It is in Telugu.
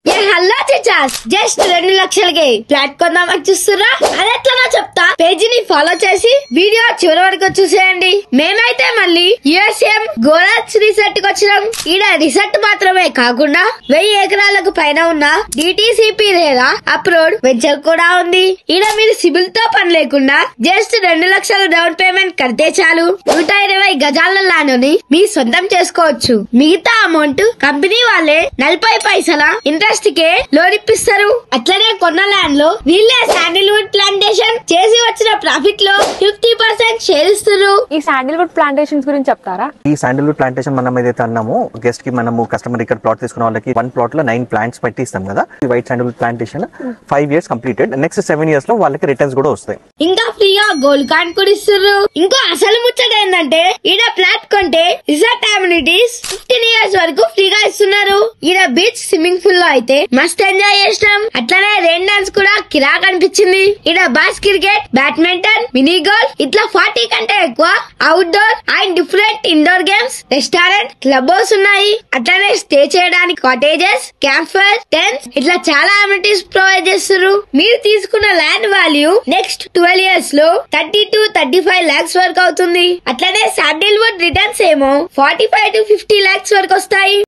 హలో చిచాస్, జస్ట్ 2 లక్షలకి ఫ్లాట్ కొందామని చూస్తున్నా? అది ఎట్లనో చెప్తా. పేజీని ఫాలో చేసి వీడియో చివరి వరకు చూసేయండి. మేమైతే మళ్ళీ యుఎస్ఎం గోరాజ్ రిసార్ట్ కి వచ్చినాం. ఈడ రిసార్ట్ మాత్రమే కాకుండా 1000 ఎకరాలకు పైన ఉన్న డిటిసిపి లేదా అప్రోడ్ వెంచర్ కూడా ఉంది. ఈడ మీరు సిబిల్ తో పని లేకుండా జస్ట్ 2 లక్షల డౌన్ పేమెంట్ కడితే చాలు 120 గజాల ల్యాండ్ ని మీ సొంతం చేసుకోవచ్చు. మిగతా అమౌంట్ కంపెనీ వాళ్ళే 40 పైసల ఇంట్రెస్ట్ కే లోన్ ఇప్పిస్తారు. అట్లనే కొన్న ల్యాండ్ లో వీళ్ళే శాండిల్వుడ్ ప్లాంటేషన్ చేసి వచ్చిన ప్రాఫిట్ లో 50% షేర్ ఇస్తారు. ఈ శాండిల్వుడ్ ప్లాంటేషన్స్ గురించి చెప్తారా? ఈ శాండిల్వుడ్ ప్లాంటేషన్ మనం ఏదైతే అన్నామో గెస్ట్ కి మనము కస్టమర్ ఇక్కడ ప్లాట్ తీసుకున్న వాళ్ళకి 1 ప్లాట్ లో 9 ప్లాంట్స్ పెట్టి ఇస్తాం కదా. ఈ white Sandalwood plantation 5 years completed. Next 7 years లో వాళ్ళకి రిటర్న్స్ కూడా వస్తాయి. ఇంకా ఫ్రీగా గోల్డ్ కార్డ్ కూడా ఇస్తారు. ఇంకో అసలు ముచ్చట ఏంటంటే ఈడ ఫ్లాట్ కొంటే రిసార్ట్ అమ్యూనిటీస్ 15 years వరకు ఫ్రీగా ఇస్తున్నారు. ఈడ బీచ్ స్విమ్మింగ్ పూల్ లో అయితే మస్త్ ఎంజాయ్ చేసినాం. అట్లనే రెయిన్ డాన్స్ కూడా కిరాక్ అనిపించింది. ఈడ boss cricket, badminton, mini golf ఇట్లా 40 కంటే ఎక్కువ outdoor and different indoor games, restaurant, club house ఉన్నాయి. అట్లనే స్టే చేయడానికి కాటేజెస్, క్యాంప్ ఫైర్, టెంట్స్ ఇట్లా చాలా అమ్యూనిటీస్ ప్రొవైడ్ చేస్తారు. మీరు తీసుకున్న ల్యాండ్ వాల్యూ నెక్స్ట్ 12 years లో 30 to 35 lakhs వరకు అవుతుంది. అట్లనే శాండిల్వుడ్ రిటర్న్స్ ఏమో 45 to 50 lakhs వరకు వస్తాయి.